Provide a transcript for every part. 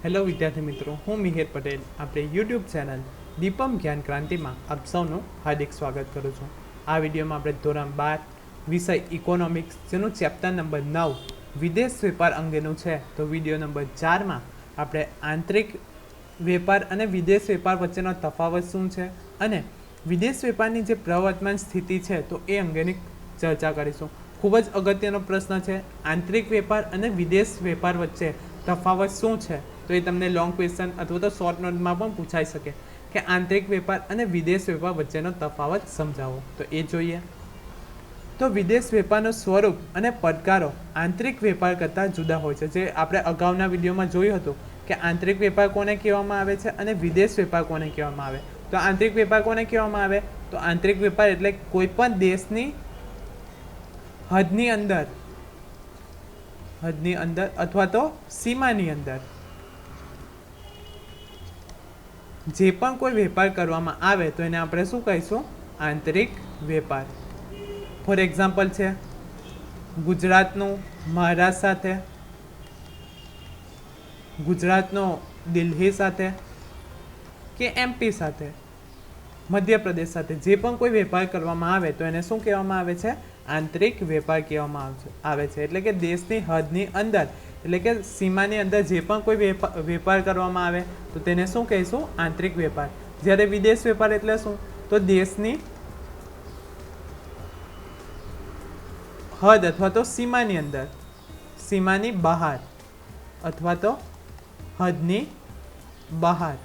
Hello વિદ્યાર્થી મિત્રો, હું મિહિર પટેલ આપણે યુટ્યુબ ચેનલ દીપમ જ્ઞાન ક્રાંતિમાં આપ સૌનું હાર્દિક સ્વાગત કરું છું. આ વિડીયોમાં આપણે ધોરણ 12 વિષય ઇકોનોમિક્સ જેનું ચેપ્ટર નંબર 9 વિદેશ વેપાર અંગેનું છે. તો વિડીયો નંબર 4માં આપણે આંતરિક વેપાર અને વિદેશ વેપાર વચ્ચેનો તફાવત શું છે અને વિદેશ વેપારની જે પ્રવર્તમાન સ્થિતિ છે તો એ અંગેની ચર્ચા કરીશું. ખૂબ જ અગત્યનો પ્રશ્ન છે. આંતરિક વેપાર અને વિદેશ વેપાર વચ્ચે તફાવત શું છે? તો એ તમને લોંગ ક્વેશ્ચન અથવા તો શોર્ટ નોટમાં પણ પૂછાઈ શકે કે આંતરિક વેપાર અને વિદેશ વેપાર વચ્ચેનો તફાવત સમજાવો. તો એ જોઈએ. તો વિદેશ વેપારનું સ્વરૂપ અને પડકારો આંતરિક વેપાર કરતાં જુદા હોય છે. જે આપણે અગાઉના વિડીયોમાં જોયું હતું કે આંતરિક વેપાર કોને કહેવામાં આવે છે અને વિદેશ વેપાર કોને કહેવામાં આવે. તો આંતરિક વેપાર કોને કહેવામાં આવે? તો આંતરિક વેપાર એટલે કોઈ પણ દેશની હદની અંદર અથવા તો સીમાની અંદર જે પણ કોઈ વેપાર કરવામાં આવે તો એને આપણે શું કહીશું? આંતરિક વેપાર. ફોર એક્ઝામ્પલ છે ગુજરાતનું મહારાષ્ટ્ર સાથે, ગુજરાતનો દિલ્હી સાથે કે એમપી સાથે, મધ્યપ્રદેશ સાથે જે પણ કોઈ વેપાર કરવામાં આવે તો એને શું કહેવામાં આવે છે? આંતરિક વેપાર કહેવામાં આવે છે. એટલે કે દેશની હદની અંદર એટલે કે સીમાની અંદર જે પણ કોઈ વેપાર કરવામાં આવે તો તેને શું કહીશું? આંતરિક વેપાર. જ્યારે વિદેશ વેપાર એટલે શું? તો દેશની હદ અથવા તો સીમાની અંદર, સીમાની બહાર અથવા તો હદની બહાર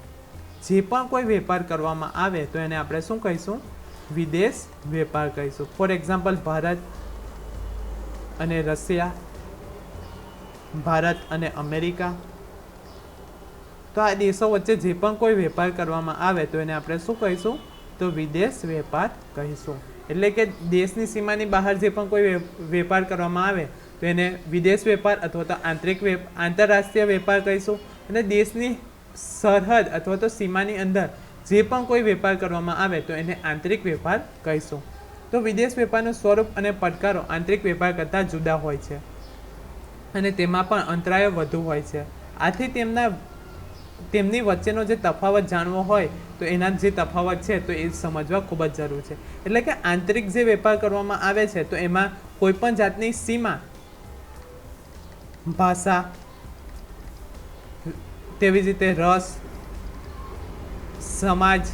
જે પણ કોઈ વેપાર કરવામાં આવે તો એને આપણે શું કહીશું? વિદેશ વેપાર કહીશું. ફોર એક્ઝામ્પલ ભારત અને રશિયા, ભારત અને અમેરિકા. તો આ દેશો વચ્ચે જે પણ કોઈ વેપાર કરવામાં આવે તો એને આપણે શું કહીશું? તો વિદેશ વેપાર કહીશું. એટલે કે દેશની સીમાની બહાર જે પણ કોઈ વેપાર કરવામાં આવે તો એને વિદેશ વેપાર અથવા તો આંતરરાષ્ટ્રીય વેપાર કહીશું. અને દેશની સરહદ અથવા તો સીમાની અંદર જે પણ કોઈ વેપાર કરવામાં આવે તો એને આંતરિક વેપાર કહીશું. તો વિદેશ વેપારનું સ્વરૂપ અને પડકારો આંતરિક વેપાર કરતાં જુદા હોય છે અને તેમાં પણ અંતરાયો વધુ હોય છે. આથી તેમની વચ્ચેનો જે તફાવત જાણવો હોય તો એના જે તફાવત છે તો એ સમજવા ખૂબ જ જરૂર છે. એટલે કે આંતરિક જે વેપાર કરવામાં આવે છે તો એમાં કોઈ પણ જાતની સીમા, ભાષા, તેવી જ રીતે રસ, સમાજ.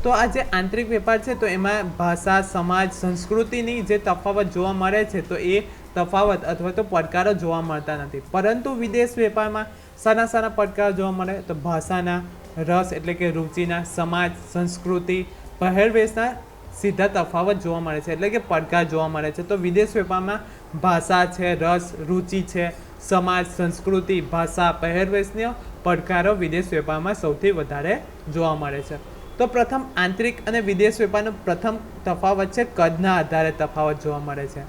તો આ જે આંતરિક વેપાર છે તો એમાં ભાષા, સમાજ, સંસ્કૃતિની જે તફાવત જોવા મળે છે તો એ તફાવત અથવા તો પડકારો જોવા મળતા નથી. પરંતુ વિદેશ વેપારમાં સારા પડકારો જોવા મળે. તો ભાષાના, રસ એટલે કે રુચિના, સમાજ, સંસ્કૃતિ, પહેરવેશના સીધા તફાવત જોવા મળે છે એટલે કે પડકાર જોવા મળે છે. તો વિદેશ વેપારમાં ભાષા છે, રસ, રુચિ છે, સમાજ, સંસ્કૃતિ, ભાષા, પહેરવેશના પડકારો વિદેશ વેપારમાં સૌથી વધારે જોવા મળે છે. તો પ્રથમ આંતરિક અને વિદેશ વેપારનો પ્રથમ તફાવત છે કદના આધારે તફાવત જોવા મળે છે.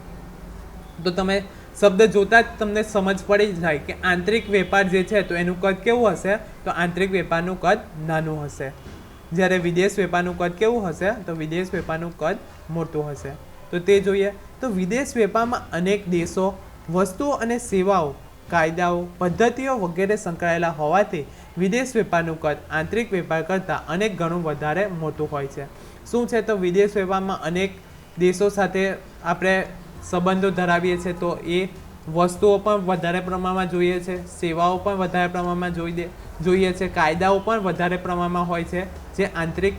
તો તમે શબ્દ જોતા જ તમને સમજ પડી જાય કે આંતરિક વેપાર જે છે તો એનું કદ કેવું હશે? તો આંતરિક વેપારનું કદ નાનું હશે. જ્યારે વિદેશ વેપારનું કદ કેવું હશે? તો વિદેશ વેપારનું કદ મોટું હશે. તો તે જોઈએ. તો વિદેશ વેપારમાં અનેક દેશો, વસ્તુઓ અને સેવાઓ, કાયદાઓ, પદ્ધતિઓ વગેરે સંકળાયેલા હોવાથી વિદેશ વેપારનું કદ આંતરિક વેપાર કરતાં અનેક ગણું વધારે મોટું હોય છે. શું છે? તો વિદેશ વેપારમાં અનેક દેશો સાથે આપણે સંબંધો ધરાવીએ છીએ તો એ વસ્તુઓ પણ વધારે પ્રમાણમાં જોઈએ છે, સેવાઓ પણ વધારે પ્રમાણમાં જોઈએ છે, કાયદાઓ પણ વધારે પ્રમાણમાં હોય છે. જે આંતરિક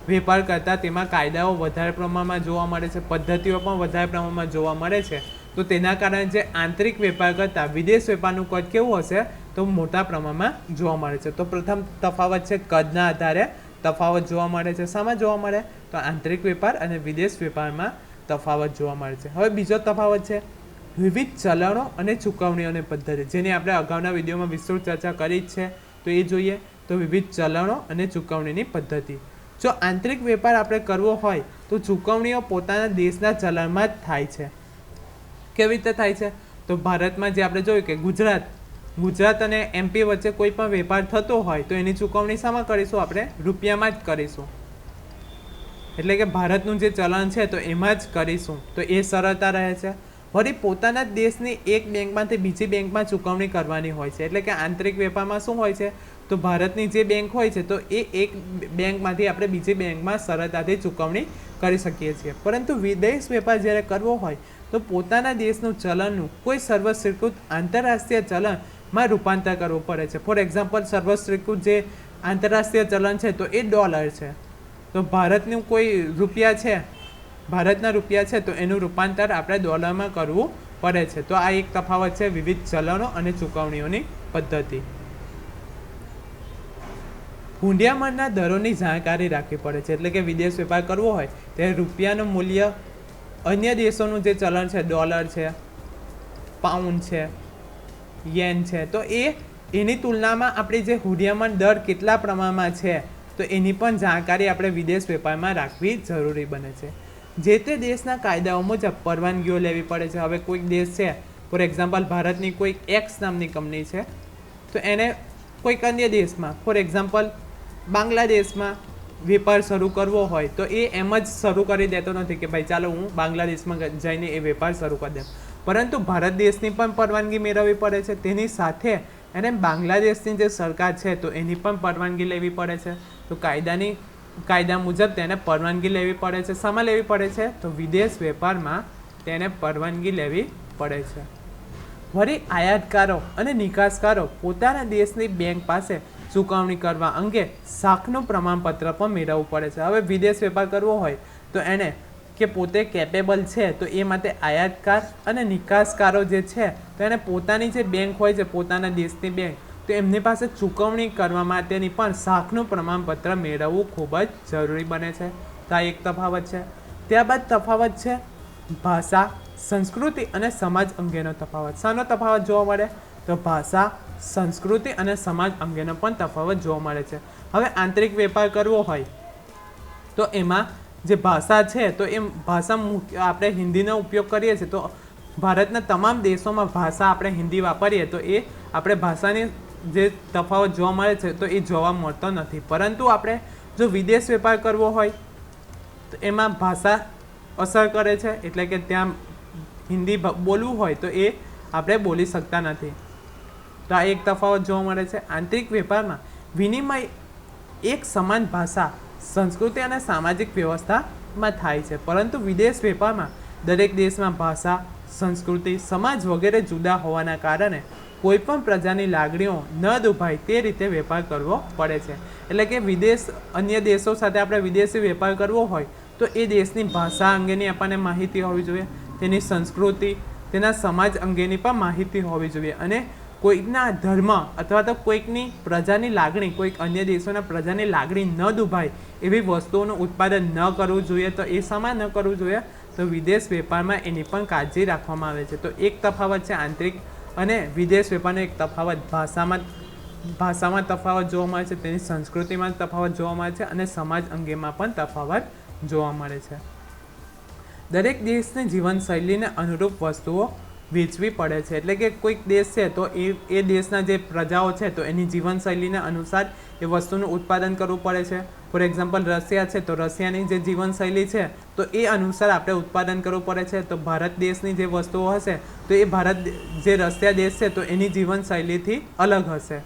વેપાર કરતાં તેમાં કાયદાઓ વધારે પ્રમાણમાં જોવા મળે છે, પદ્ધતિઓ પણ વધારે પ્રમાણમાં જોવા મળે છે. તો તેના કારણે જે આંતરિક વેપાર કરતાં વિદેશ વેપારનું કદ કેવું હશે? તો મોટા પ્રમાણમાં જોવા મળે છે. તો પ્રથમ તફાવત છે કદના આધારે તફાવત જોવા મળે છે. શામાં જોવા મળે? તો આંતરિક વેપાર અને વિદેશ વેપારમાં તફાવત જોવા મળે છે. હવે બીજો તફાવત છે વિવિધ ચલણો અને ચૂકવણીઓની પદ્ધતિ, જેની આપણે અગાઉના વિડીયોમાં વિસ્તૃત ચર્ચા કરી જ છે. તો એ જોઈએ. તો વિવિધ ચલણો અને ચૂકવણીની પદ્ધતિ. જો આંતરિક વેપાર આપણે કરવો હોય તો ચૂકવણીઓ પોતાના દેશના ચલણમાં જ થાય છે. કેવી રીતે થાય છે? તો ભારતમાં જે આપણે જોયું કે ગુજરાત અને એમપી વચ્ચે કોઈ પણ વેપાર થતો હોય તો એની ચૂકવણી શામાં કરીશું? આપણે રૂપિયામાં જ કરીશું. એટલે કે ભારતનું જે ચલણ છે તો એમાં જ કરીશું. તો એ સરળતા રહે છે. વળી પોતાના જ દેશની એક બેંકમાંથી બીજી બેંકમાં ચૂકવણી કરવાની હોય છે. એટલે કે આંતરિક વેપારમાં શું હોય છે, તો ભારતની જે બેંક હોય છે તો એ એક બેંકમાંથી આપણે બીજી બેંકમાં સરળતાથી ચૂકવણી કરી શકીએ છીએ. પરંતુ વિદેશ વેપાર જ્યારે કરવો હોય તો પોતાના દેશનું ચલણનું કોઈ સર્વસ્વીકૃત આંતરરાષ્ટ્રીય ચલણમાં રૂપાંતર કરવું પડે છે. ફોર એક્ઝામ્પલ, સર્વસ્વીકૃત જે આંતરરાષ્ટ્રીય ચલણ છે તો એ ડોલર છે. તો ભારતનું કોઈ રૂપિયા છે, ભારતના રૂપિયા છે તો એનું રૂપાંતર આપણે ડોલરમાં કરવું પડે છે. તો આ એક તફાવત છે વિવિધ ચલણો અને ચૂકવણીઓની પદ્ધતિ. હુંડિયામણના દરોની જાણકારી રાખવી પડે છે. એટલે કે વિદેશ વેપાર કરવો હોય ત્યારે રૂપિયાનું મૂલ્ય, અન્ય દેશોનું જે ચલણ છે, ડોલર છે, પાઉન્ડ છે, યેન છે, તો એની તુલનામાં આપણી જે હુંડિયામણ દર કેટલા પ્રમાણમાં છે તો એની પણ જાણકારી આપણે વિદેશ વેપારમાં રાખવી જરૂરી બને છે. જે તે દેશના કાયદાઓ મુજબ પરવાનગીઓ લેવી પડે છે. હવે કોઈક દેશ છે, ફોર એક્ઝામ્પલ ભારતની કોઈક એક્સ નામની કંપની છે, તો એને કોઈક અન્ય દેશમાં, ફોર એક્ઝામ્પલ બાંગ્લાદેશમાં વેપાર શરૂ કરવો હોય તો એ એમ જ શરૂ કરી દેતો નથી કે ભાઈ ચાલો હું બાંગ્લાદેશમાં જઈને એ વેપાર શરૂ કરી દઉં. પરંતુ ભારત દેશની પણ પરવાનગી મેળવવી પડે છે. તેની સાથે એને બાંગ્લાદેશની જે સરકાર છે તો એની પણ પરવાનગી લેવી પડે છે. તો કાયદા મુજબ તેને પરવાનગી લેવી પડે છે. શામાં લેવી પડે છે, તો વિદેશ વેપારમાં તેને પરવાનગી લેવી પડે છે. વળી આયાતકારો અને નિકાસકારો પોતાના દેશની બેંક પાસે ચૂકવણી કરવા અંગે શાખનું પ્રમાણપત્ર પણ મેળવવું પડે છે. હવે વિદેશ વેપાર કરવો હોય તો એને કે પોતે કેપેબલ છે તો એ માટે આયાતકાર અને નિકાસકારો જે છે તો એને પોતાની જે બેંક હોય છે, પોતાના દેશની બેંક, તો એમની પાસે ચૂકવણી કરવા માટેની પણ શાખનું પ્રમાણપત્ર મેળવવું ખૂબ જ જરૂરી બને છે. તો આ એક તફાવત છે. ત્યારબાદ તફાવત છે ભાષા, સંસ્કૃતિ અને સમાજ અંગેનો તફાવત. શાનો તફાવત જોવા મળે, તો ભાષા, સંસ્કૃતિ અને સમાજ અંગેનો પણ તફાવત જોવા મળે છે. હવે આંતરિક વેપાર કરવો હોય તો એમાં જે ભાષા છે તો એ ભાષા આપણે હિન્દીનો ઉપયોગ કરીએ છીએ, તો ભારતના તમામ દેશોમાં ભાષા આપણે હિન્દી વાપરીએ તો એ આપણે ભાષાની જે તફાવત જોવા મળે છે તો એ જોવા મળતો નથી. પરંતુ આપણે જો વિદેશ વેપાર કરવો હોય તો એમાં ભાષા અસર કરે છે. એટલે કે ત્યાં હિન્દી બોલવું હોય તો એ આપણે બોલી શકતા નથી. તો આ એક તફાવત જોવા મળે છે. આંતરિક વેપારમાં વિનિમય એક સમાન ભાષા, સંસ્કૃતિ અને સામાજિક વ્યવસ્થામાં થાય છે. પરંતુ વિદેશ વેપારમાં દરેક દેશમાં ભાષા, સંસ્કૃતિ, સમાજ વગેરે જુદા હોવાના કારણે કોઈપણ પ્રજાની લાગણીઓ ન દુભાય તે રીતે વેપાર કરવો પડે છે. એટલે કે અન્ય દેશો સાથે આપણે વિદેશી વેપાર કરવો હોય તો એ દેશની ભાષા અંગેની આપણને માહિતી હોવી જોઈએ, તેની સંસ્કૃતિ, તેના સમાજ અંગેની પણ માહિતી હોવી જોઈએ. અને કોઈકના ધર્મ અથવા તો કોઈકની પ્રજાની લાગણી, કોઈક અન્ય દેશોના પ્રજાની લાગણી ન દુભાય એવી વસ્તુઓનું ઉત્પાદન ન કરવું જોઈએ. તો એ શામાં ન કરવું જોઈએ, તો વિદેશ વેપારમાં એની પણ કાળજી રાખવામાં આવે છે. તો એક તફાવત છે આંતરિક અને વિદેશ વેપારનો એક તફાવત ભાષામાં તફાવત જોવા મળે છે, તેની સંસ્કૃતિમાં તફાવત જોવા મળે છે અને સમાજ અંગેમાં પણ તફાવત જોવા મળે છે. દરેક દેશની જીવનશૈલીને અનુરૂપ વસ્તુઓ વેચવી પડે છે. એટલે કે કોઈક દેશ છે તો એ દેશના જે પ્રજાઓ છે તો એની જીવનશૈલીને અનુસાર એ વસ્તુનું ઉત્પાદન કરવું પડે છે. ફોર એક્ઝામ્પલ રશિયા છે તો રશિયાની જે જીવનશૈલી છે તો એ અનુસાર આપણે ઉત્પાદન કરવું પડે છે. તો ભારત દેશની જે વસ્તુઓ હશે તો એ જે રશિયા દેશ છે તો એની જીવનશૈલીથી અલગ હશે.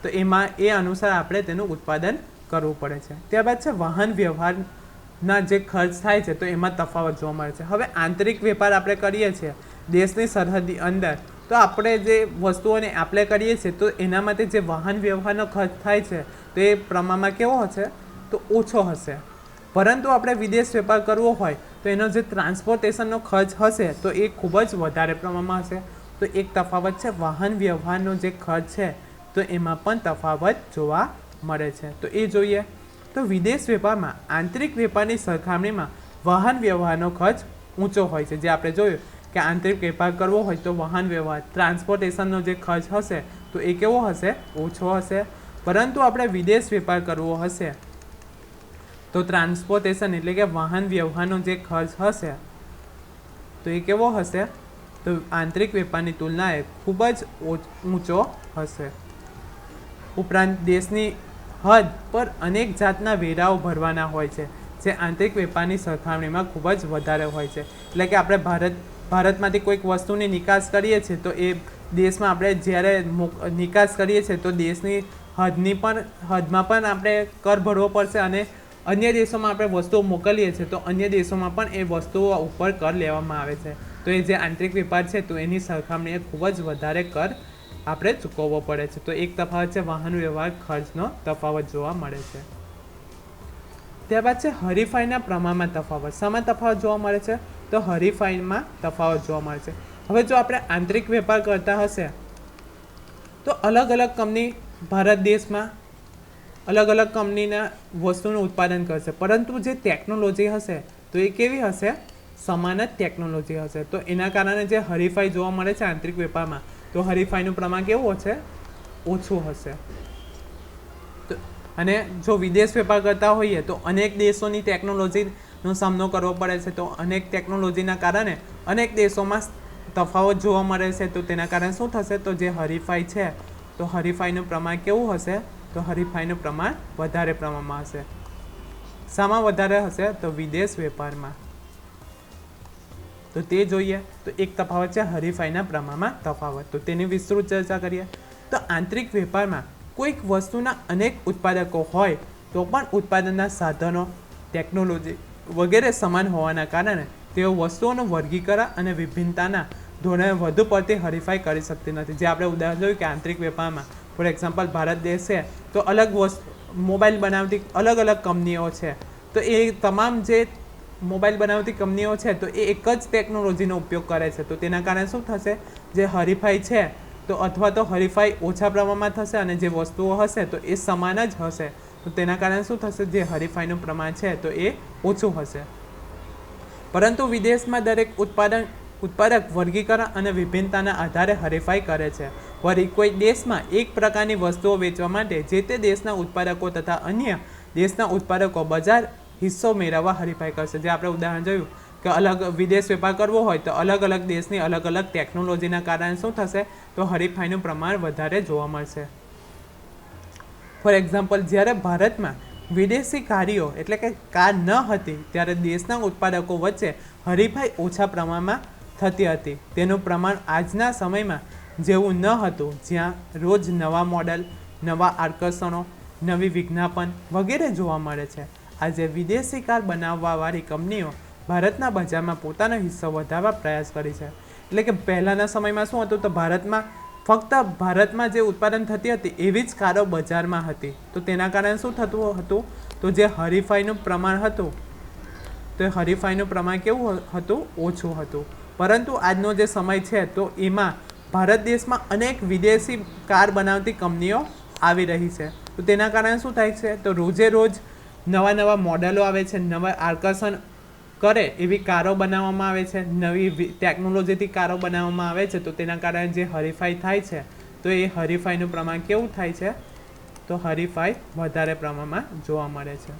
તો એમાં એ અનુસાર આપણે તેનું ઉત્પાદન કરવું પડે છે. ત્યારબાદ છે વાહન વ્યવહારના જે ખર્ચ થાય છે તો એમાં તફાવત જોવા મળે છે. હવે આંતરિક વેપાર આપણે કરીએ છીએ દેશની સરહદી અંદર, તો આપણે જે વસ્તુઓને આપણે કરીએ છીએ તો એના માટે જે વાહન વ્યવહારનો ખર્ચ થાય છે તો એ પ્રમાણમાં કેવો હશે, તો ઓછો હશે. પરંતુ આપણે વિદેશ વેપાર કરવો હોય તો એનો જે ટ્રાન્સપોર્ટેશનનો ખર્ચ હશે તો એ ખૂબ જ વધારે પ્રમાણમાં હશે. તો એક તફાવત છે વાહન વ્યવહારનો જે ખર્ચ છે તો એમાં પણ તફાવત જોવા મળે છે. તો એ જોઈએ. તો વિદેશ વેપારમાં આંતરિક વેપારની સરખામણીમાં વાહન વ્યવહારનો ખર્ચ ઊંચો હોય છે. જે આપણે જોયું કે આંતરિક વેપાર કરવો હોય તો વાહન વ્યવહાર, ટ્રાન્સપોર્ટેશનનો જે ખર્ચ હશે તો એ કેવો હશે, ઓછો હશે. પરંતુ આપણે વિદેશ વેપાર કરવો હશે તો ટ્રાન્સપોર્ટેશન એટલે કે વાહન વ્યવહારનો જે ખર્ચ હશે તો એ કેવો હશે, તો આંતરિક વેપારની તુલનાએ ખૂબ જ ઊંચો હશે. ઉપરાંત દેશની હદ પર અનેક જાતના વેરાઓ ભરવાના હોય છે જે આંતરિક વેપારની સરખામણીમાં ખૂબ જ વધારે હોય છે. એટલે કે આપણે ભારત ભારતમાંથી કોઈક વસ્તુની નિકાસ કરીએ છીએ તો એ દેશમાં આપણે જ્યારે નિકાસ કરીએ છીએ તો દેશની હદમાં પણ આપણે કર ભરવો પડશે, અને અન્ય દેશોમાં આપણે વસ્તુઓ મોકલીએ છીએ તો અન્ય દેશોમાં પણ એ વસ્તુઓ ઉપર કર લેવામાં આવે છે. તો એ જે આંતરિક વેપાર છે તો એની સરખામણીએ ખૂબ જ વધારે કર આપણે ચૂકવવો પડે છે. તો એક તફાવત છે વાહન વ્યવહાર ખર્ચનો તફાવત જોવા મળે છે. ત્યારબાદ છે હરીફાઈના પ્રમાણમાં તફાવત. શામાં તફાવત જોવા મળે છે? તો હરીફાઈમાં તફાવત જોવા મળે છે. હવે જો આપણે આંતરિક વેપાર કરતા હશે તો અલગ અલગ કંપની ભારત દેશમાં અલગ અલગ કંપનીના વસ્તુનું ઉત્પાદન કરશે, પરંતુ જે ટેકનોલોજી હશે તો એ કેવી હશે? સમાન જ ટેકનોલોજી હશે. તો એના કારણે જે હરીફાઈ જોવા મળે છે આંતરિક વેપારમાં, તો હરીફાઈનું પ્રમાણ કેવું હશે? ઓછું હશે. અને જો વિદેશ વેપાર કરતા હોઈએ તો અનેક દેશોની ટેકનોલોજીનો સામનો કરવો પડે છે. તો અનેક ટેકનોલોજીના કારણે અનેક દેશોમાં તફાવત જોવા મળે છે. તો તેના કારણે શું થશે? તો જે હરીફાઈ છે તો હરીફાઈનું પ્રમાણ કેવું હશે? તો હરીફાઈનું પ્રમાણ વધારે પ્રમાણમાં હશે. શામાં વધારે હશે? તો વિદેશ વેપારમાં. તો તે જોઈએ તો એક તફાવત છે હરીફાઈના પ્રમાણમાં તફાવત. તો તેની વિસ્તૃત ચર્ચા કરીએ તો આંતરિક વેપારમાં કોઈક વસ્તુના અનેક ઉત્પાદકો હોય તો પણ ઉત્પાદનના સાધનો, ટેકનોલોજી વગેરે સમાન હોવાના કારણે તેઓ વસ્તુઓનું વર્ગીકરણ અને વિભિન્નતાના ધોરણે વધુ પડતી હરીફાઈ કરી શકતી નથી. જે આપણે ઉદાહરણ જોયું કે આંતરિક વેપારમાં ફોર એક્ઝામ્પલ ભારત દેશ છે તો મોબાઈલ બનાવતી અલગ અલગ કંપનીઓ છે. તો એ તમામ જે મોબાઈલ બનાવતી કંપનીઓ છે તો એ એક જ ટેકનોલોજીનો ઉપયોગ કરે છે. તો તેના કારણે શું થશે? જે હરીફાઈ છે તો અથવા તો હરીફાઈ ઓછા પ્રમાણમાં થશે, અને જે વસ્તુઓ હશે તો એ સમાન જ હશે. તો તેના કારણે શું થશે? જે હરીફાઈનું પ્રમાણ છે તો એ ઓછું હશે. પરંતુ વિદેશમાં દરેક ઉત્પાદક વર્ગીકરણ અને વિભિન્નતાના આધારે હરીફાઈ કરે છે. વળી કોઈ દેશમાં એક પ્રકારની વસ્તુઓ વેચવા માટે જે તે દેશના ઉત્પાદકો તથા અન્ય દેશના ઉત્પાદકો બજાર હિસ્સો મેળવવા હરીફાઈ કરશે. જે આપણે ઉદાહરણ જોયું કે વિદેશ વેપાર કરવો હોય તો અલગ અલગ દેશની અલગ અલગ ટેકનોલોજીના કારણે શું થશે? તો હરીફાઈનું પ્રમાણ વધારે જોવા મળશે. ફોર એક્ઝામ્પલ, જ્યારે ભારતમાં વિદેશી કારીઓ એટલે કે કાર ન હતી ત્યારે દેશના ઉત્પાદકો વચ્ચે હરીફાઈ ઓછા પ્રમાણમાં થતી હતી. તેનું પ્રમાણ આજના સમયમાં જેવું ન હતું, જ્યાં રોજ નવા મોડલ, નવા આકર્ષણો, નવી વિજ્ઞાપન વગેરે જોવા મળે છે. આજે વિદેશી કાર બનાવવાવાળી કંપનીઓ ભારતના બજારમાં પોતાનો હિસ્સો વધારવા પ્રયાસ કરી છે. એટલે કે પહેલાંના સમયમાં શું હતું? તો ફક્ત ભારતમાં જે ઉત્પાદન થતી હતી એવી જ કારો બજારમાં હતી. તો તેના કારણે શું થતું હતું? તો જે હરીફાઈનું પ્રમાણ હતું તો હરીફાઈનું પ્રમાણ કેવું હતું? ઓછું હતું. પરંતુ આજનો જે સમય છે તો એમાં ભારત દેશમાં અનેક વિદેશી કાર બનાવતી કંપનીઓ આવી રહી છે. તો તેના કારણે શું થાય છે? તો રોજે રોજ નવા મોડલો આવે છે, નવા આકર્ષણ કરે એવી કારો બનાવવામાં આવે છે, નવી ટેકનોલોજીથી કારો બનાવવામાં આવે છે. તો તેના કારણે જે હરીફાઈ થાય છે તો એ હરીફાઈનું પ્રમાણ કેવું થાય છે? તો હરીફાઈ વધારે પ્રમાણમાં જોવા મળે છે.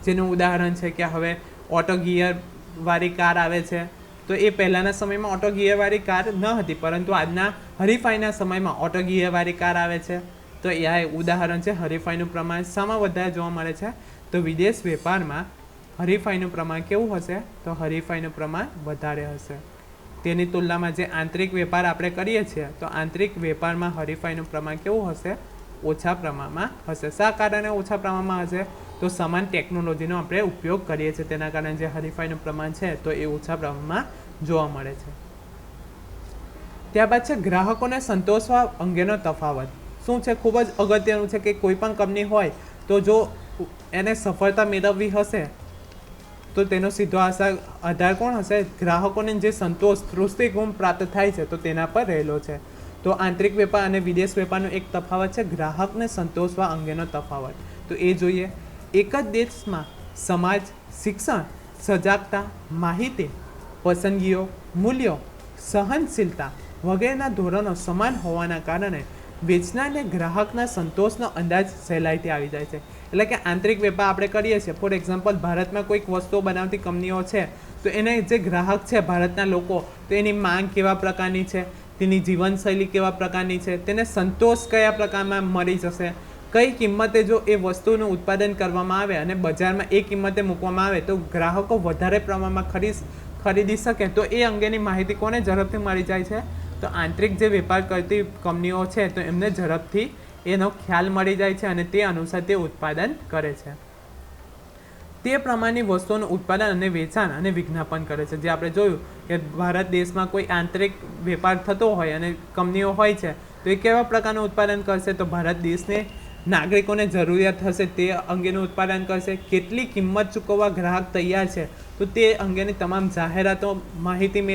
જેનું ઉદાહરણ છે કે હવે ઓટો ગિયરવાળી કાર આવે છે. તો એ પહેલાંના સમયમાં ઓટો ગિયરવાળી કાર ન હતી, પરંતુ આજના હરીફાઈના સમયમાં ઓટો ગિયરવાળી કાર આવે છે. તો એ આ ઉદાહરણ છે. હરીફાઈનું પ્રમાણ શામાં વધારે જોવા મળે છે? તો વિદેશ વેપારમાં હરીફાઈનું પ્રમાણ કેવું હશે? તો હરીફાઈનું પ્રમાણ વધારે હશે. તેની તુલનામાં જે આંતરિક વેપાર આપણે કરીએ છીએ તો આંતરિક વેપારમાં હરીફાઈનું પ્રમાણ કેવું હશે? ઓછા પ્રમાણમાં હશે. શા કારણે ઓછા પ્રમાણમાં હશે? તો સમાન ટેકનોલોજીનો આપણે ઉપયોગ કરીએ છીએ, તેના કારણે જે હરીફાઈનું પ્રમાણ છે તો એ ઓછા પ્રમાણમાં જોવા મળે છે. ત્યારબાદ છે ગ્રાહકોને સંતોષવા અંગેનો તફાવત. શું છે? ખૂબ જ અગત્યનું છે કે કોઈ પણ કંપની હોય તો જો એને સફળતા મેળવવી હશે તો તેનો સીધો આધાર કોણ હશે? ગ્રાહકોને જે સંતોષ, તૃપ્તિગુણ પ્રાપ્ત થાય છે તો તેના પર રહેલો છે. તો આંતરિક વેપાર અને વિદેશ વેપારનો એક તફાવત છે ગ્રાહકને સંતોષવા અંગેનો તફાવત. તો એ જોઈએ. એક જ દેશમાં સમાજ, શિક્ષણ, સજાગતા, માહિતી, પસંદગીઓ, મૂલ્યો, સહનશીલતા વગેરેના ધોરણો સમાન હોવાના કારણે વેચનારને ગ્રાહકના સંતોષનો અંદાજ સહેલાઈથી આવી જાય છે. એટલે કે આંતરિક વેપાર આપણે કરીએ છીએ, ફોર એક્ઝામ્પલ ભારતમાં કોઈક વસ્તુઓ બનાવતી કંપનીઓ છે તો એને જે ગ્રાહક છે ભારતના લોકો, તો એની માંગ કેવા પ્રકારની છે, તેની જીવનશૈલી કેવા પ્રકારની છે, તેને સંતોષ કયા પ્રકારમાં મળી જશે, કઈ કિંમતે જો એ વસ્તુનું ઉત્પાદન કરવામાં આવે અને બજારમાં એ કિંમતે મૂકવામાં આવે તો ગ્રાહકો વધારે પ્રમાણમાં ખરીદી શકે તો એ અંગેની માહિતી કોને ઝડપથી મળી જાય છે? તો આંતરિક જે વેપાર કરતી કંપનીઓ છે તો એમને ઝડપથી એનો ખ્યાલ મળી જાય છે અને તે અનુસાર તે ઉત્પાદન કરે છે. તે પ્રમાણની વસ્તુઓનું ઉત્પાદન અને વેચાણ અને વિજ્ઞાપન કરે છે. જે આપણે જોયું કે ભારત દેશમાં કોઈ આંતરિક વેપાર થતો હોય અને કંપનીઓ હોય છે તો એ કેવા પ્રકારનું ઉત્પાદન કરશે? તો ભારત દેશને નાગરિકોને જરૂરિયાત હશે તે અંગેનું ઉત્પાદન કરશે. કેટલી કિંમત ચૂકવવા ગ્રાહક તૈયાર છે તો તે અંગેની તમામ જાહેરાતો માહિતી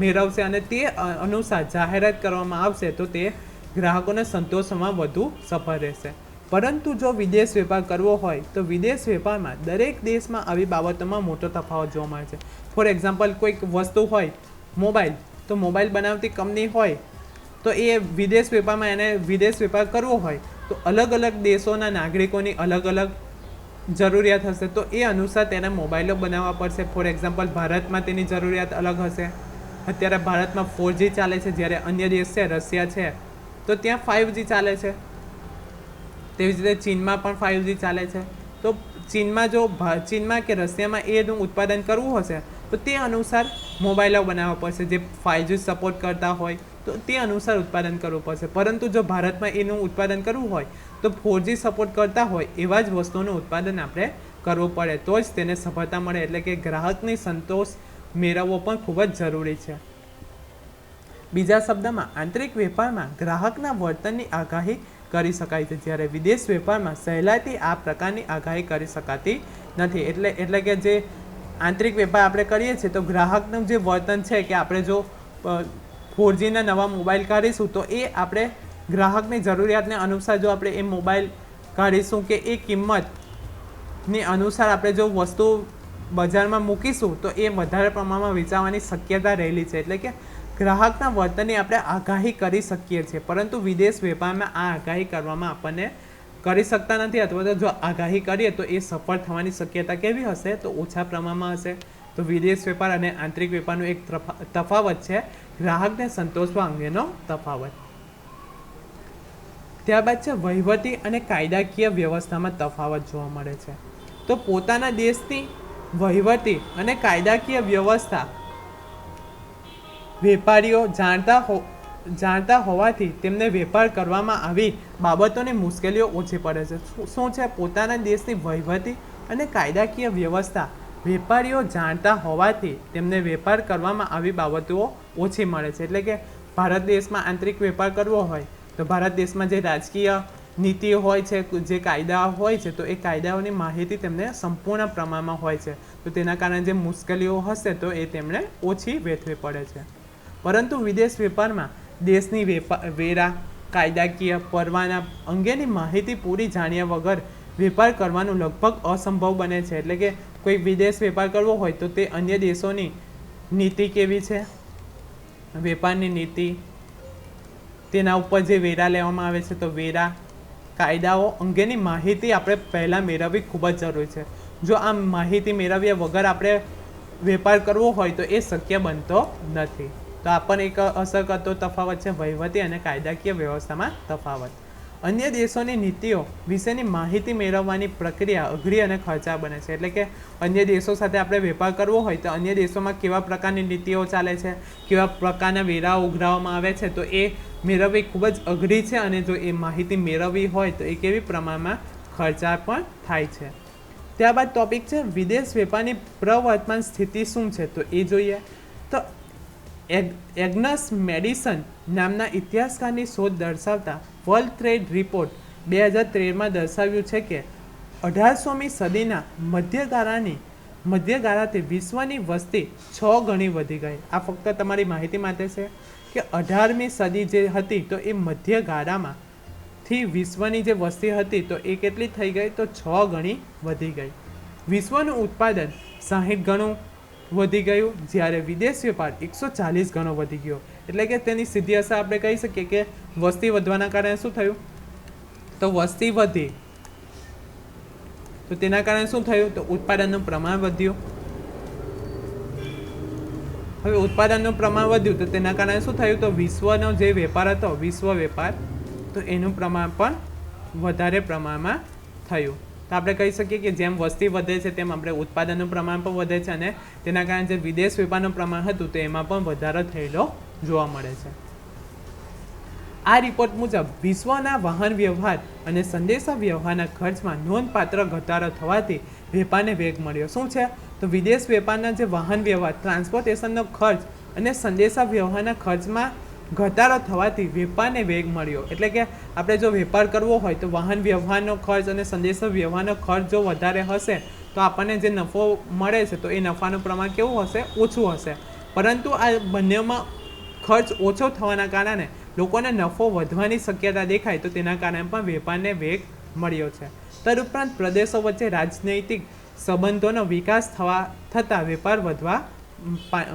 મેળવશે અને તે અનુસાર જાહેરાત કરવામાં આવશે તો તે ગ્રાહકોને સંતોષવામાં વધુ સફળ રહેશે. પરંતુ જો વિદેશ વેપાર કરવો હોય તો વિદેશ વેપારમાં દરેક દેશમાં આવી બાબતોમાં મોટો તફાવત જોવા મળે છે. ફોર એક્ઝામ્પલ, કોઈક વસ્તુ હોય મોબાઈલ, તો મોબાઈલ બનાવતી કંપની હોય તો એ વિદેશ વેપારમાં એને વિદેશ વેપાર કરવો હોય તો અલગ અલગ દેશોના નાગરિકોની અલગ અલગ જરૂરિયાત હશે તો એ અનુસાર તેને મોબાઈલો બનાવવા પડશે. ફોર એક્ઝામ્પલ, ભારતમાં તેની જરૂરિયાત અલગ હશે. અત્યારે ભારતમાં 4G ચાલે છે, જ્યારે અન્ય દેશ છે રશિયા છે તો ત્યાં 5G ચાલે છે. તેવી જ રીતે ચીનમાં પણ 5G ચાલે છે. તો ચીનમાં કે રશિયામાં એનું ઉત્પાદન કરવું હશે તો તે અનુસાર મોબાઈલો બનાવવા પડશે જે 5G સપોર્ટ કરતા હોય તો તે અનુસાર ઉત્પાદન કરવું પડશે. પરંતુ જો ભારતમાં એનું ઉત્પાદન કરવું હોય તો 4G સપોર્ટ કરતા હોય એવા જ વસ્તુઓનું ઉત્પાદન આપણે કરવું પડે તો જ તેને સફળતા મળે. એટલે કે ગ્રાહકની સંતોષ મેળવવો પણ ખૂબ જ જરૂરી છે. બીજા શબ્દમાં, આંતરિક વેપારમાં ગ્રાહકના વર્તનની આગાહી કરી શકાય છે, જ્યારે વિદેશ વેપારમાં સહેલાઈથી આ પ્રકારની આગાહી કરી શકાતી નથી. એટલે કે જે આંતરિક વેપાર આપણે કરીએ છીએ તો ગ્રાહકનું જે વર્તન છે કે આપણે જો 4Gના નવા મોબાઈલ કાઢીશું તો એ આપણે ગ્રાહકની જરૂરિયાતને અનુસાર જો આપણે એ મોબાઈલ કાઢીશું કે એ કિંમતની અનુસાર આપણે જો વસ્તુ બજારમાં મૂકીશું તો એ વધારે પ્રમાણમાં વેચાવાની શક્યતા રહેલી છે. એટલે કે ગ્રાહકના વર્તનની આપણે આગાહી કરી શકીએ છીએ, પરંતુ વિદેશ વેપારમાં આ આગાહી કરવામાં આપણને કરી શકતા નથી, અથવા તો જો આગાહી કરીએ તો એ સફળ થવાની શક્યતા કેવી હશે? તો ઓછા પ્રમાણમાં હશે. તો વિદેશ વેપાર અને આંતરિક વેપારનો એક તફાવત છે ગ્રાહકને સંતોષવા અંગેનો તફાવત. ત્યારબાદ છે વહીવટી અને કાયદાકીય વ્યવસ્થામાં તફાવત જોવા મળે છે. તો પોતાના દેશની વહીવટી અને કાયદાકીય વ્યવસ્થા વેપારીઓ જાણતા હોવાથી તેમને વેપાર કરવામાં આવી બાબતોની મુશ્કેલીઓ ઓછી પડે છે. શું છે? પોતાના દેશની વહીવટી અને કાયદાકીય વ્યવસ્થા વેપારીઓ જાણતા હોવાથી તેમને વેપાર કરવામાં આવી બાબતો ઓછી મળે છે. એટલે કે ભારત દેશમાં આંતરિક વેપાર કરવો હોય તો ભારત દેશમાં જે રાજકીય નીતિઓ હોય છે, જે કાયદા હોય છે તો એ કાયદાઓની માહિતી તેમને સંપૂર્ણ પ્રમાણમાં હોય છે. તો તેના કારણે જે મુશ્કેલીઓ હશે તો એ તેમને ઓછી વેઠવી પડે છે. પરંતુ વિદેશ વેપારમાં દેશની વેરા, કાયદાકીય પરવાના અંગેની માહિતી પૂરી જાણ્યા વગર વેપાર કરવાનું લગભગ અસંભવ બને છે. એટલે કે કોઈ વિદેશ વેપાર કરવો હોય તો તે અન્ય દેશોની નીતિ કેવી છે, વેપારની નીતિ, તેના ઉપર જે વેરા લેવામાં આવે છે તો વેરા, કાયદાઓ અંગેની માહિતી આપણે પહેલાં મેળવવી ખૂબ જ જરૂરી છે. જો આ માહિતી મેળવ્યા વગર આપણે વેપાર કરવો હોય તો એ શક્ય બનતો નથી. તો આ પણ એક અસર કરતો તફાવત છે વહીવટી અને કાયદાકીય વ્યવસ્થામાં તફાવત. અન્ય દેશોની નીતિઓ વિશેની માહિતી મેળવવાની પ્રક્રિયા અઘરી અને ખર્ચાળ બને છે. એટલે કે અન્ય દેશો સાથે આપણે વેપાર કરવો હોય તો અન્ય દેશોમાં કેવા પ્રકારની નીતિઓ ચાલે છે, કેવા પ્રકારના વેરાઓ ઉઘરાવવામાં આવે છે તો એ મેળવવી ખૂબ જ અઘરી છે. અને જો એ માહિતી મેળવવી હોય તો એ કેવી પ્રમાણમાં ખર્ચાળ પણ થાય છે. ત્યારબાદ ટોપિક છે વિદેશ વેપારની પ્રવર્તમાન સ્થિતિ શું છે તો એ જોઈએ. તો એગ્નસ મેડિસન નામના ઇતિહાસકારની શોધ દર્શાવતા વર્લ્ડ ટ્રેડ રિપોર્ટ 2013માં દર્શાવ્યું છે કે 18મી સદીના મધ્યગાળાથી વિશ્વની વસ્તી 6 ગણી વધી ગઈ. આ ફક્ત તમારી માહિતી માટે છે કે 18મી સદી જે હતી તો એ મધ્યગાળામાંથી વિશ્વની જે વસ્તી હતી તો એ કેટલી થઈ ગઈ? તો 6 ગણી વધી ગઈ. વિશ્વનું ઉત્પાદન 60 ગણું વધી ગયું, જ્યારે વિદેશ વેપાર 140 ગણો વધી ગયો. એટલે કે તેની સીધી અસર આપણે કહી શકીએ કે વસ્તી વધવાના કારણે શું થયું? તો વસ્તી વધી તો તેના કારણે શું થયું? તો ઉત્પાદનનું પ્રમાણ વધ્યું. હવે ઉત્પાદનનું પ્રમાણ વધ્યું તો તેના કારણે શું થયું? તો વિશ્વનો જે વેપાર હતો, વિશ્વ વેપાર, તો એનું પ્રમાણ પણ વધારે પ્રમાણમાં થયું. તો આપણે કહી શકીએ કે જેમ વસ્તી વધે છે તેમ આપણે ઉત્પાદનનું પ્રમાણ પણ વધે છે અને તેના કારણે જે વિદેશ વેપારનું પ્રમાણ હતું તો એમાં પણ વધારો થયેલો જોવા મળે છે. આ રિપોર્ટ મુજબ વિશ્વના વાહન વ્યવહાર અને સંદેશા વ્યવહારના ખર્ચમાં નોંધપાત્ર ઘટાડો થવાથી વેપારને વેગ મળ્યો. શું છે? તો વિદેશ વેપારના જે વાહન વ્યવહાર, ટ્રાન્સપોર્ટેશનનો ખર્ચ અને સંદેશા વ્યવહારના ખર્ચમાં ઘટાડો થવાથી વેપારને વેગ મળ્યો. એટલે કે આપણે જો વેપાર કરવો હોય તો વાહન વ્યવહારનો ખર્ચ અને સંદેશા વ્યવહારનો ખર્ચ જો વધારે હશે તો આપણને જે નફો મળે છે તો એ નફાનું પ્રમાણ કેવું હશે? ઓછું હશે. પરંતુ આ બંનેમાં ખર્ચ ઓછો થવાના કારણે લોકોને નફો વધવાની શક્યતા દેખાય તો તેના કારણે પણ વેપારને વેગ મળ્યો છે. તદુપરાંત પ્રદેશો વચ્ચે રાજનૈતિક સંબંધોનો વિકાસ થતાં વેપાર વધવા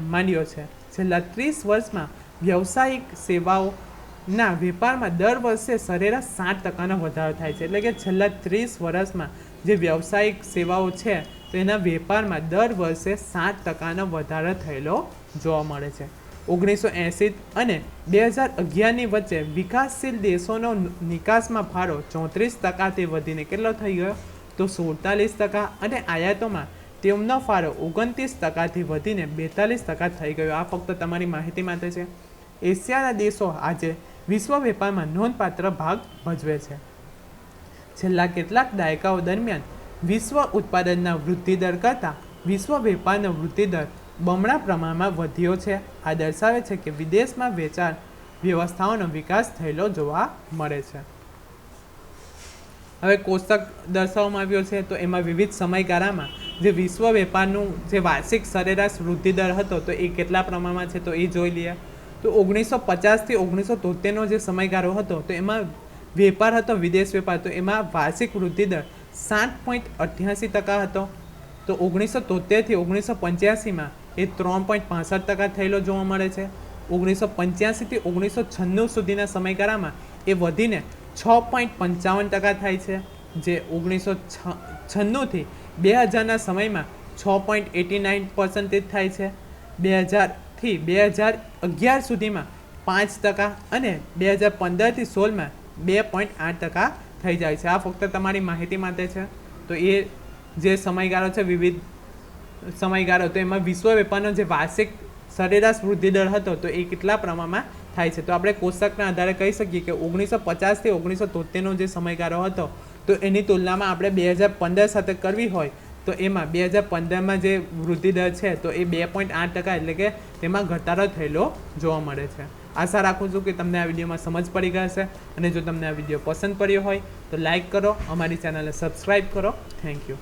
માંડ્યો છે. છેલ્લા 30 વર્ષમાં વ્યવસાયિક સેવાઓના વેપારમાં દર વર્ષે સરેરાશ 7% વધારો થાય છે. એટલે કે છેલ્લા 30 વર્ષમાં જે વ્યવસાયિક સેવાઓ છે તેના વેપારમાં દર વર્ષે 7% વધારો થયેલો જોવા મળે છે. 1980 અને 2011ની વચ્ચે વિકાસશીલ દેશોનો નિકાસમાં ફાળો 34%થી વધીને કેટલો થઈ ગયો? તો 47% અને આયાતોમાં તેમનો ફાળો 29%થી વધીને 42% થઈ ગયો. આ ફક્ત તમારી માહિતી માટે છે. એશિયાના દેશો આજે વિશ્વ વેપારમાં નોંધપાત્ર ભાગ ભજવે છે. છેલ્લા કેટલાક દાયકાઓ દરમિયાન વિશ્વ ઉત્પાદનના વૃદ્ધિદર કરતાં વિશ્વ વેપારનો વૃદ્ધિદર બમણા પ્રમાણમાં વધ્યો છે. આ દર્શાવે છે કે વિદેશમાં વેચાણ વ્યવસ્થાઓનો વિકાસ થયેલો જોવા મળે છે. હવે કોષ્ટક દર્શાવવામાં આવ્યો છે તો એમાં વિવિધ સમયગાળામાં જે વિશ્વ વેપારનું જે વાર્ષિક સરેરાશ વૃદ્ધિદર હતો તો એ કેટલા પ્રમાણમાં છે તો એ જોઈ લઈએ. તો 1950થી 1973નો જે સમયગાળો હતો તો એમાં વેપાર હતો, વિદેશ વેપાર, તો એમાં વાર્ષિક વૃદ્ધિદર 7.88% હતો. તો 1973થી 1985માં એ 3.65% થયેલો જોવા મળે છે. 1985થી 1996 સુધીના સમયગાળામાં એ વધીને 6.55% થાય છે. જે 1996થી 2000ના સમયમાં 6.89% થાય છે. 2000થી 2011 સુધીમાં 5% અને 2015થી 16માં 2.8% થઈ જાય છે. આ ફક્ત તમારી માહિતી માટે છે. તો એ જે સમયગાળો છે વિવિધ સમયગાળો તો એમાં વિશ્વ વેપારનો જે વાર્ષિક સરેરાશ વૃદ્ધિદર હતો તો એ કેટલા પ્રમાણમાં થાય છે. તો આપણે કોષ્ટકના આધારે કહી શકીએ કે 1950થી 1973નો જે સમયગાળો હતો તો એની તુલનામાં આપણે 2015 સાથે કરવી હોય તો એમાં 2015માં જે વૃદ્ધિદર છે તો એ 2.8% એટલે કે તેમાં ઘટાડો થયેલો જોવા મળે છે. આશા રાખું છું કે તમને આ વિડીયોમાં સમજ પડી ગઈ હશે અને જો તમને આ વિડીયો પસંદ પડ્યો હોય તો લાઈક કરો, અમારી ચેનલને સબસ્ક્રાઈબ કરો. Thank you.